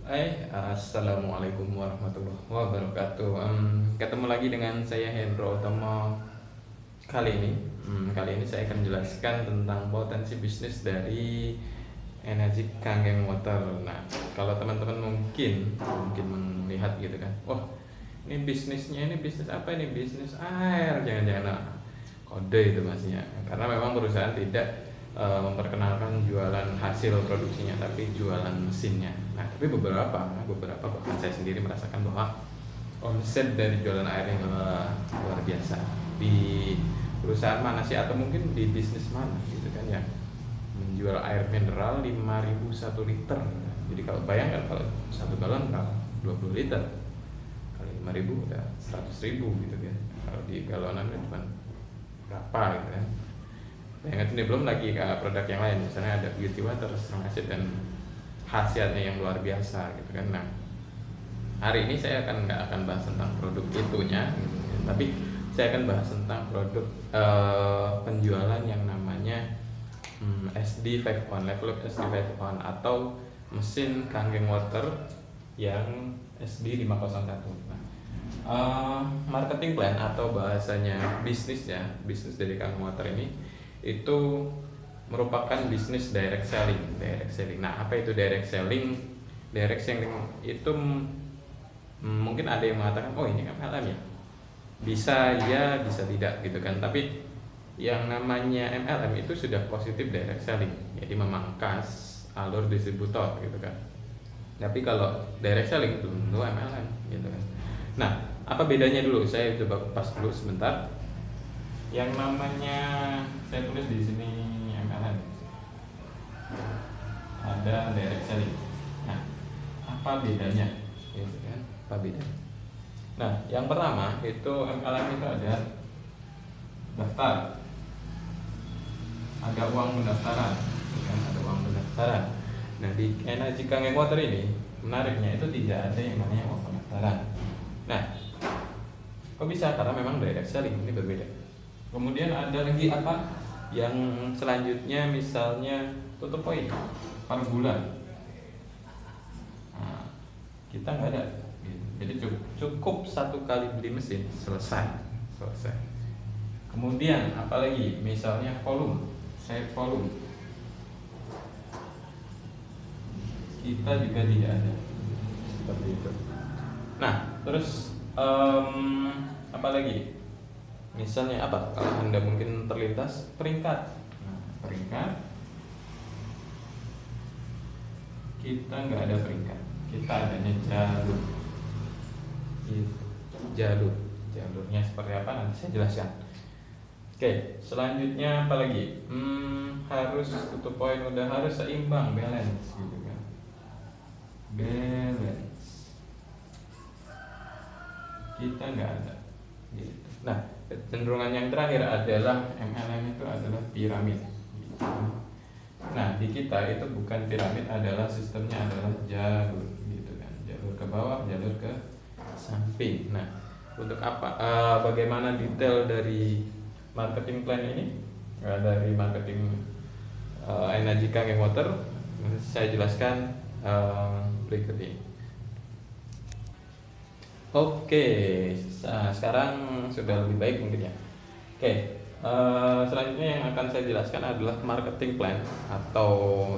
Assalamualaikum warahmatullahi wabarakatuh. Ketemu lagi dengan saya Hendro Tomo. Kali ini saya akan jelaskan tentang potensi bisnis dari energi kangen water. Nah, kalau teman-teman mungkin melihat gitu kan, wah ini bisnisnya ini bisnis apa ini bisnis air, jangan-jangan kode itu maksudnya. Karena memang perusahaan tidak memperkenalkan jualan hasil produksinya, tapi jualan mesinnya. Nah, tapi beberapa bahkan saya sendiri merasakan bahwa omset dari jualan air yang luar biasa di perusahaan mana sih, atau mungkin di bisnis mana gitu kan ya, menjual air mineral 5.000 1 liter. Jadi kalau bayangkan kalau 1 galon berapa, 20 liter kali 5.000 udah 100.000 gitu kan. Kalau di galonan kan cuma berapa gitu kan. Yang ini belum lagi ke produk yang lain, misalnya ada beauty water, strong acid, dan khasiatnya yang luar biasa gitu kan. Nah, hari ini saya nggak akan bahas tentang produk itunya gitu kan, tapi saya akan bahas tentang produk penjualan yang namanya SD 5 on, level SD 5 on, atau mesin kangen water yang SD 501. Nah, marketing plan atau bahasanya bisnis dari kangen water ini itu merupakan bisnis direct selling. Nah, apa itu direct selling? Direct selling itu mungkin ada yang mengatakan, oh ini MLM ya, bisa ya bisa tidak gitu kan. Tapi yang namanya MLM itu sudah positif direct selling, jadi memangkas alur distributor gitu kan. Tapi kalau direct selling itu MLM gitu kan. Nah, apa bedanya dulu? Saya coba kupas dulu sebentar. Yang namanya, saya tulis di sini MLM, ada direct selling. Nah, apa bedanya? Gitu kan? Apa bedanya? Nah, yang pertama itu MLM itu ada daftar, ada uang pendaftaran, gitu kan? Ada uang pendaftaran. Nah, di energi kangen water ini menariknya itu tidak ada yang namanya uang pendaftaran. Nah, kok bisa? Karena memang direct selling ini berbeda. Kemudian ada lagi apa yang selanjutnya, misalnya tutup poin per bulan. Nah, kita nggak ada gitu. Jadi cukup 1 kali beli mesin, selesai. Kemudian apalagi, misalnya volume, set volume, kita juga tidak ada seperti itu. Nah, terus apa lagi? Misalnya apa? Kalau Anda mungkin terlintas peringkat. Nah, peringkat kita nggak ada peringkat, kita adanya jalur. Jalurnya seperti apa nanti saya jelaskan. Oke, selanjutnya apa lagi? Harus tutup poin, udah harus seimbang, balance gitu kan. Balance kita nggak ada gitu. Nah, cenderungan yang terakhir adalah MLM itu adalah piramid. Nah, di kita itu bukan piramid, adalah sistemnya adalah jalur gitu kan. Jalur ke bawah, jalur ke samping. Nah, untuk apa? Bagaimana detail dari marketing plan ini? Dari marketing energi kangen water, saya jelaskan berikut ini. Oke, sekarang sudah lebih baik mungkin ya. Oke, selanjutnya yang akan saya jelaskan adalah marketing plan atau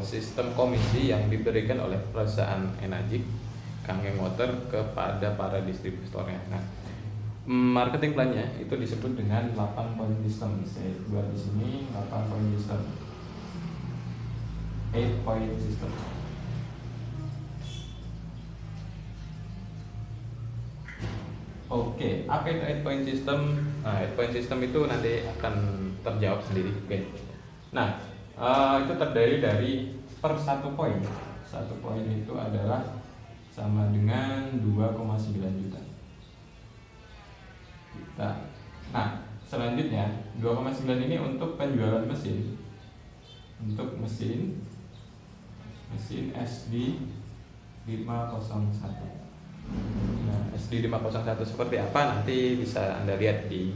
sistem komisi yang diberikan oleh perusahaan energi kangen water kepada para distributornya. Nah, marketing plannya itu disebut dengan 8 point system. Saya buat di sini 8 point system, 8 point system. Oke, apa itu 8 point system? Nah, 8 point system itu nanti akan terjawab sendiri. Oke. Nah, itu terdiri dari per 1 poin. 1 poin itu adalah sama dengan 2,9 juta. Nah, selanjutnya 2,9 ini untuk penjualan mesin. Untuk mesin SD 501. Nah, SD 501 seperti apa nanti bisa Anda lihat di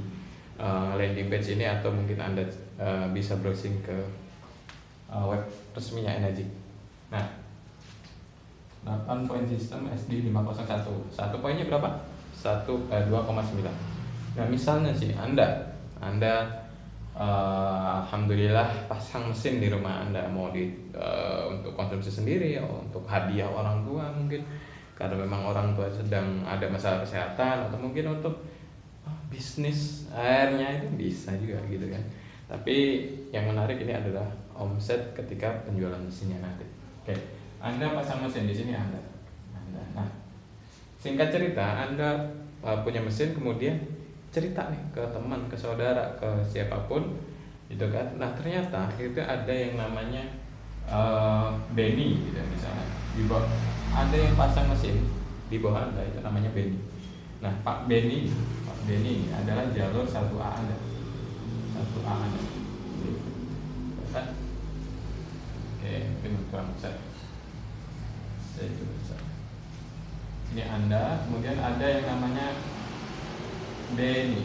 landing page ini, atau mungkin Anda bisa browsing ke web resminya Energi. Nah, 8 poin sistem SD 501. Satu poinnya berapa? 2,9. Nah, misalnya sih Anda alhamdulillah pasang mesin di rumah Anda, mau untuk konsumsi sendiri, untuk hadiah orang tua mungkin, karena memang orang tua sedang ada masalah kesehatan, atau mungkin untuk bisnis airnya, itu bisa juga gitu kan. Tapi yang menarik ini adalah omset ketika penjualan mesinnya nanti. Oke, Anda pasang mesin di sini Anda. Nah, singkat cerita, Anda punya mesin, kemudian cerita nih ke teman, ke saudara, ke siapapun gitu kan. Nah, ternyata itu ada yang namanya Benny gitu misalnya. Di bawah ada yang pasang mesin di bawah Anda, itu namanya Benny. Nah, Pak Benny ini adalah jalur 1A Anda. 1A Anda. Oke, mungkin kurang besar. Saya coba besar. Ini Anda, kemudian ada yang namanya Benny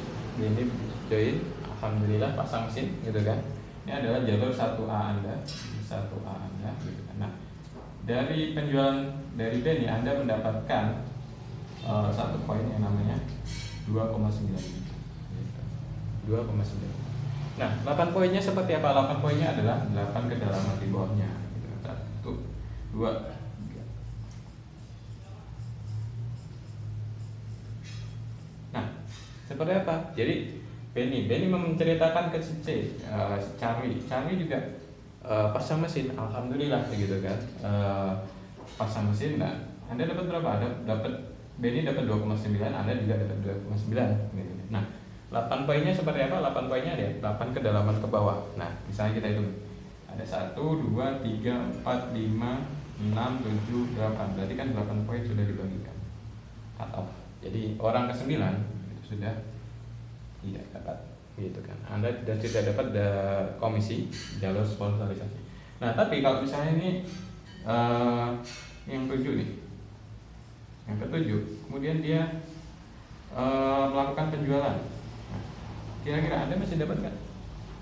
join, alhamdulillah pasang mesin gitu kan. Ini adalah jalur 1A Anda, 1A Anda gitu kan. Nah, dari penjualan dari Benny Anda mendapatkan satu poin yang namanya 2,9 gitu. 2,9. Nah, 8 poinnya seperti apa? 8 poinnya adalah 8 kedalaman di bawahnya gitu. 1, 2, 3. Nah, seperti apa? Jadi Benny menceritakan ke si Charlie juga pasang mesin, alhamdulillah gitu kan. Pasang mesin, nah Anda dapat berapa? Benny dapat 2,9, Anda juga dapat 2,9 gitu. Nah, 8 poinnya seperti apa? 8 poinnya ada 8 kedalaman ke bawah. Nah, misalnya kita hitung. Ada 1, 2, 3, 4, 5, 6, 7, 8. Berarti kan 8 poin sudah dibagikan. Cut off. Jadi orang ke-9 itu sudah tidak dapat gitu kan. Anda tidak dapat komisi jalur sponsorisasi. Nah, tapi kalau misalnya ini yang 7 nih. Yang ke-7, kemudian dia melakukan penjualan. Nah, kira-kira Anda masih dapat kan?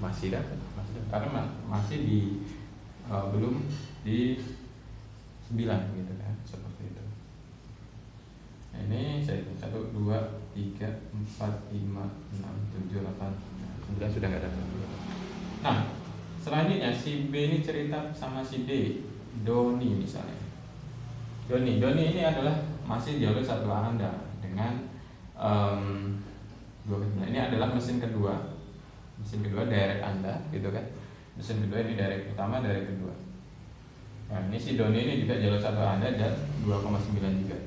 Masih dapat, karena masih belum di 9 gitu kan, seperti itu. Nah, ini saya 1, 2, 3, 4, 5, 6, 7, 8, 9 sudah nggak dapat. Nah, selanjutnya si B ini cerita sama si D, Doni misalnya. Doni ini adalah masih jalur 1A Anda dengan 2,9. Ini adalah mesin kedua direct Anda gitu kan. Mesin kedua ini direct pertama, direct kedua. Nah, ini si Doni ini juga jalur 1A Anda dan 2,9 juga.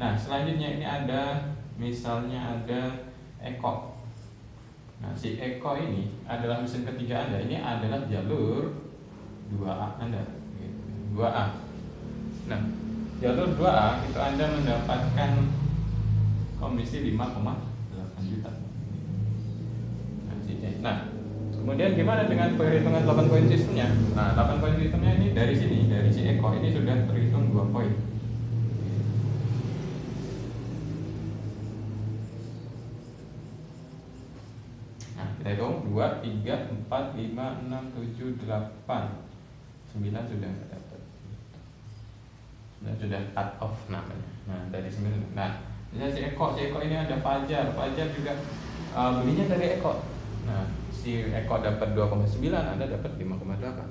Nah, selanjutnya ini ada misalnya ada Eko. Nah, si Eko ini adalah mesin ketiga Anda. Ini adalah jalur 2A Anda gitu. 2A. Nah, jalur 2A itu Anda mendapatkan komisi 5,8 juta. Nah, kemudian gimana dengan perhitungan 8 poin sistemnya? Nah, 8 poin sistemnya ini dari sini, dari si Eko ini sudah terhitung 2 poin. Nah, kita hitung 2, 3, 4, 5, 6, 7, 8, 9 sudah nggak dapat. Sudah cut off namanya. Nah, dari 9. Nah, misalnya si Eko ini ada Fajar juga belinya dari Eko. Nah, si Eko dapat 2,9, Anda dapat 5,8.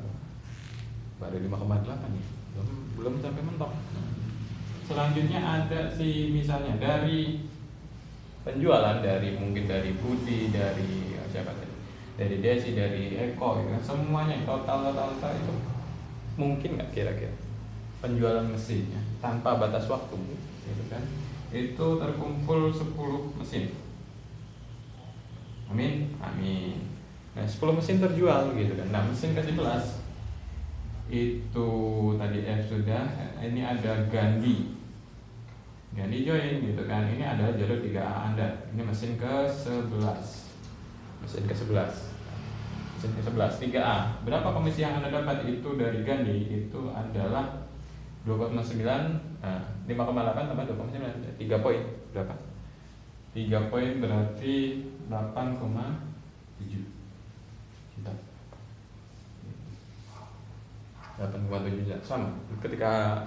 Baru 5,8 nih. Belum sampai mentok. Selanjutnya ada si misalnya dari penjualan, mungkin dari Budi, dari siapa tadi? Dari Desi, dari Eko gitu kan. Semuanya total itu mungkin nggak kira-kira penjualan mesinnya tanpa batas waktu gitu kan, itu terkumpul 10 mesin. Amin. Nah, 10 mesin terjual gitu kan. Nah, mesin ke-11 itu tadi sudah, ini ada Gandhi join gitu kan. Ini adalah jalur 3A Anda. Ini mesin ke-11. Mesin ke-11 3A. Berapa komisi yang Anda dapat itu dari Gandhi? Itu adalah 2,9, 5,8 tambah 2,9, 3 poin. Berapa? 3 poin berarti 8,7 juta. 8,7 juta. Sama ketika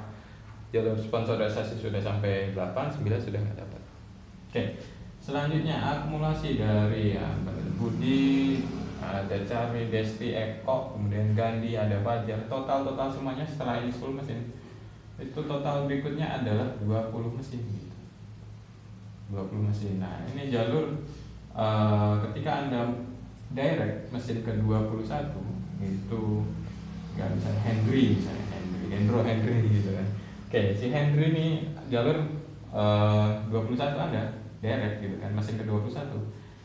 jalur sponsorisasi sudah sampai 8, 9 sudah nggak dapat. Oke, selanjutnya akumulasi dari Budi, ada Charlie, Desti, Eko, kemudian Gandhi, ada Fajar. Total semuanya setelah ini 10 mesin. Itu total berikutnya adalah 20 mesin gitu. 20 mesin. Nah, ini jalur ketika Anda direct mesin ke 21 itu nggak bisa Henry misalnya, Henry gitu kan. Oke, si Henry ini jalur 21 Anda direct gitu kan, mesin ke 21,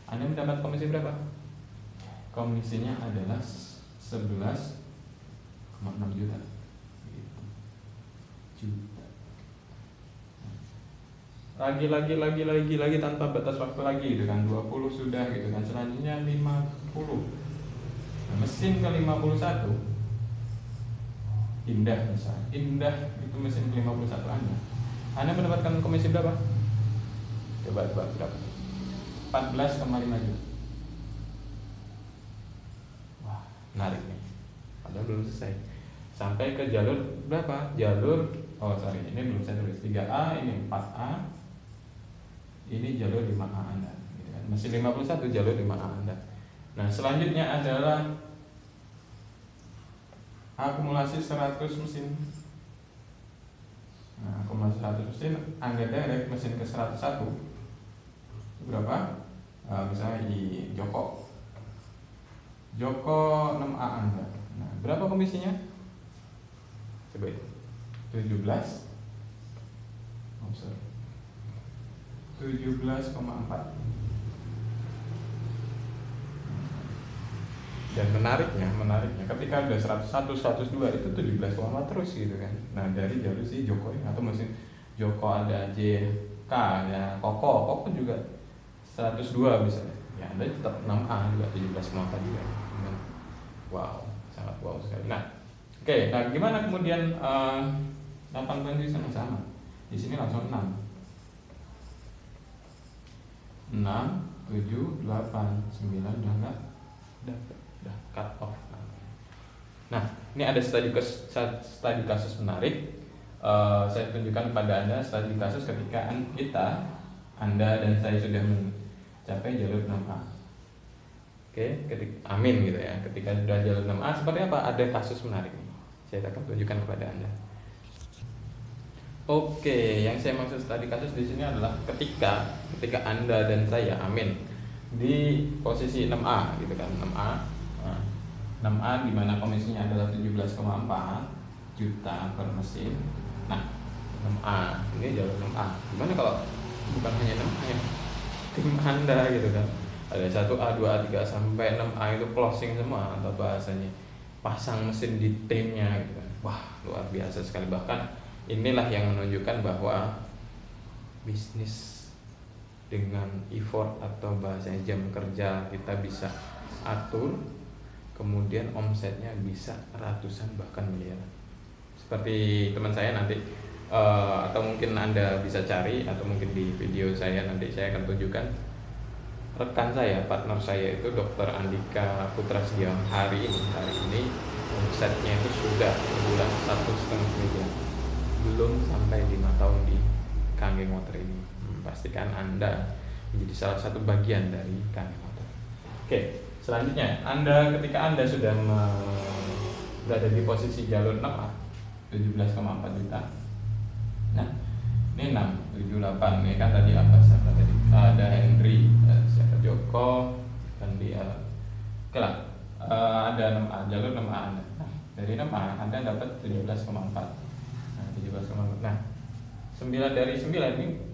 Anda mendapat komisi berapa? Komisinya adalah 11,6 juta gitu. Lagi tanpa batas waktu lagi gitu kan, 20 sudah gitu kan, selanjutnya 50. Nah, mesin ke 51 Indah misalnya, Indah itu mesin ke 51 Anda mendapatkan komisi berapa? Coba berapa? 14,5 juta. Wah, menarik nih. Padahal belum selesai. Sampai ke jalur berapa? Ini belum saya tulis. 3A, ini 4A. Ini jalur 5A Anda gitu kan. Mesin 51 jalur 5A Anda. Nah, selanjutnya adalah akumulasi 100 mesin. Nah, akumulasi 100 mesin Anda direct mesin ke 101 berapa? Misalnya di Joko 6A Anda. Nah, berapa komisinya? Coba itu 17,4. Dan menariknya ketika udah 101, 102 itu 17, terus gitu kan. Nah, dari jalur si Joko ini atau mesin Joko ada JK, ya Koko juga 102 misalnya. Ya, Anda tetap 6A juga 17,4 juga. Wow, sangat wow sekali. Nah, oke, nah gimana kemudian 8 poin itu sama. Di sini langsung 6, 7, 8, 9 udah enggak udah cut off. Nah, ini ada studi kasus menarik. Saya tunjukkan kepada Anda studi kasus ketika Anda dan saya sudah mencapai jalur 6A. Oke, amin gitu ya. Ketika sudah jalur 6A seperti apa? Ada kasus menarik nih. Saya akan tunjukkan kepada Anda. Oke, yang saya maksud studi kasus di sini adalah ketika Anda dan saya, amin, di posisi 6A gitu kan, 6A. Nah, 6A di mana komisinya adalah 17,4 juta per mesin. Nah, 6A, ini jalur 6A. Gimana kalau bukan hanya 6A ya? Tim Anda gitu kan. Ada 1A, 2A, 3A sampai 6A itu closing semua atau bahasanya. Pasang mesin di timnya gitu kan. Wah, luar biasa sekali. Bahkan inilah yang menunjukkan bahwa bisnis dengan effort atau bahasanya jam kerja kita bisa atur, kemudian omsetnya bisa ratusan bahkan miliaran. Seperti teman saya nanti atau mungkin Anda bisa cari, atau mungkin di video saya nanti saya akan tunjukkan rekan saya, partner saya itu Dr. Andika Putra Setiawan. Hari ini omsetnya itu sudah sebulan 1,5 miliar. Belum sampai 5 tahun di Kanggeng Water ini. Pastikan Anda menjadi salah satu bagian dari Kanggeng Water. Oke, selanjutnya ketika Anda sudah berada di posisi jalur 6A 17,4 juta. Nah, ini 6, 7, 8. Ini kan tadi apa? Siapa tadi? Ada Henry, siapa Joko, dan dia. Oke lah. Ada 6A, jalur 6A Anda. Nah, dari 6A Anda dapat 17,4. Nah, 17,4. Nah, 9 dari 9 ini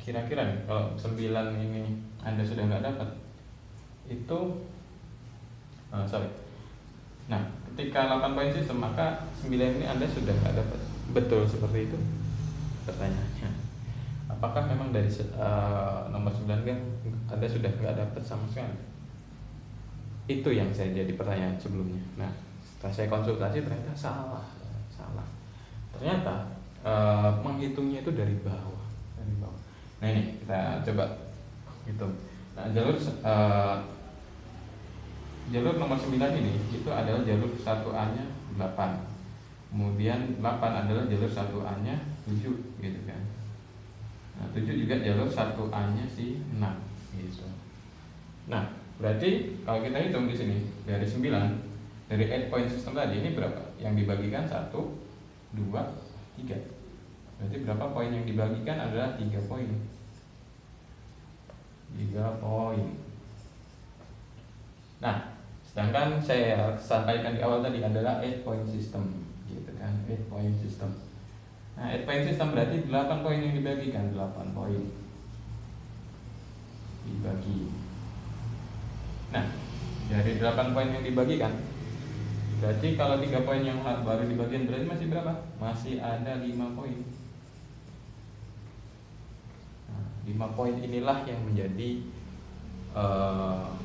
kira-kira nih, kalau 9 ini Anda sudah nggak dapat, itu Nah, ketika 8 poin sistem, maka 9 ini Anda sudah nggak dapat. Betul seperti itu? Pertanyaannya, apakah memang dari nomor 9 kan Anda sudah nggak dapat sama sekali? Itu yang saya jadi pertanyaan sebelumnya. Nah, setelah saya konsultasi ternyata salah. Ternyata menghitungnya itu dari bawah. Nah, ini kita coba hitung. Nah, jalur nomor 9 ini itu adalah jalur 1A nya 8. Kemudian 8 adalah jalur 1A nya 7 gitu kan. Nah 7 juga jalur 1A nya si 6 gitu. Nah berarti kalau kita hitung di sini dari 9, dari 8 point system tadi ini berapa? Yang dibagikan 1, 2, 3. Berarti berapa poin yang dibagikan adalah 3 poin. 3 poin. Nah sedangkan saya sampaikan di awal tadi adalah 8 point system gitu kan, 8 point system. Nah 8 point system berarti 8 poin yang dibagikan, 8 poin dibagi. Nah dari 8 poin yang dibagikan, berarti kalau 3 poin yang baru dibagikan berarti masih berapa? Masih ada 5 poin. Nah, 5 poin inilah yang menjadi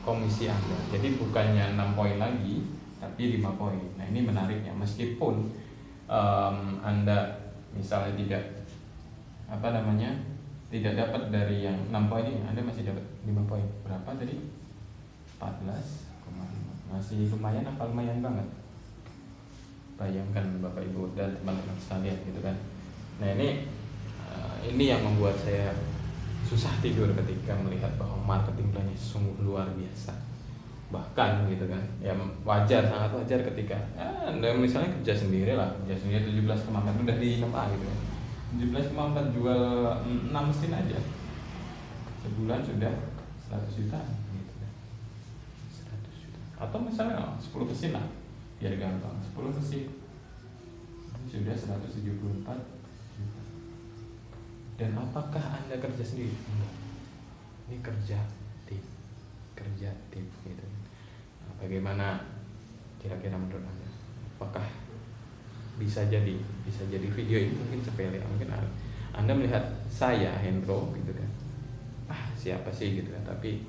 komisi Anda. Jadi bukannya 6 poin lagi, tapi 5 poin. Nah ini menariknya, meskipun Anda misalnya tidak dapat dari yang 6 poin ini, Anda masih dapat 5 poin. Berapa tadi? 14,5. Masih lumayan apa lumayan banget? Bayangkan Bapak Ibu dan teman-teman sekalian gitu kan. Nah ini yang membuat saya susah tidur ketika melihat bahwa marketing plannya sungguh luar biasa. Bahkan gitu kan, ya wajar, sangat wajar ketika Anda misalnya kerja sendiri 17,4 udah di apa gitu kan, 17,4 jual 6 mesin aja, sebulan sudah 100 juta gitu kan. 100 juta. Atau misalnya 10 mesin lah, biar gampang, 10 mesin sudah 174 juta. Dan apakah Anda kerja sendiri? Enggak. Ini kerja tim gitu. Nah, bagaimana kira-kira menurut Anda? Apakah bisa jadi video ini mungkin sepele, mungkin Anda melihat saya Hendro gitu kan, siapa sih gitu kan, tapi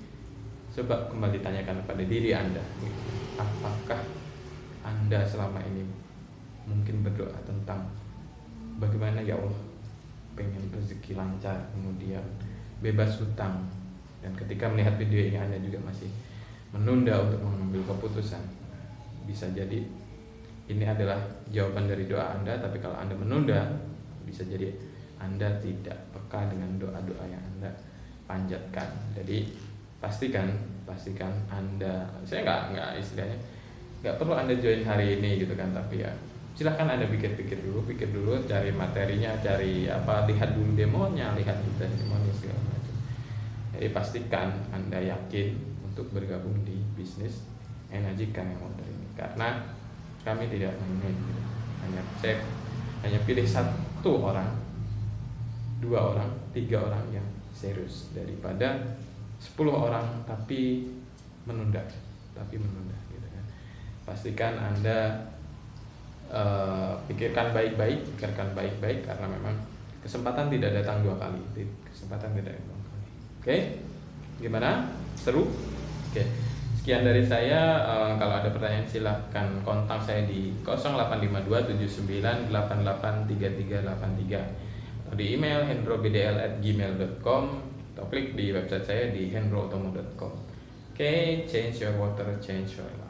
coba kembali tanyakan kepada diri Anda gitu. Apakah Anda selama ini mungkin berdoa tentang bagaimana ya Allah pengen rezeki lancar, kemudian bebas hutang, dan ketika melihat video ini Anda juga masih menunda untuk mengambil keputusan? Bisa jadi ini adalah jawaban dari doa Anda, tapi kalau Anda menunda, bisa jadi Anda tidak peka dengan doa-doa yang Anda panjatkan. Jadi pastikan Anda, saya nggak istilahnya nggak perlu Anda join hari ini gitu kan, tapi ya silahkan Anda pikir dulu, cari materinya, cari lihat dulu demonya, lihat demonya segala macam. Jadi pastikan Anda yakin untuk bergabung di bisnis energi yang water ini, karena kami tidak main-main gitu. Hanya pilih 1 orang, 2 orang, 3 orang yang serius daripada 10 orang tapi menunda gitu kan. Pastikan Anda pikirkan baik-baik karena memang kesempatan tidak datang 2 kali. Oke? Gimana? Seru? Oke. Sekian dari saya. Kalau ada pertanyaan silahkan kontak saya di 085279883383 atau di email hendrobdl@gmail.com atau klik di website saya di hendrootomo.com. Oke, change your water, change your life.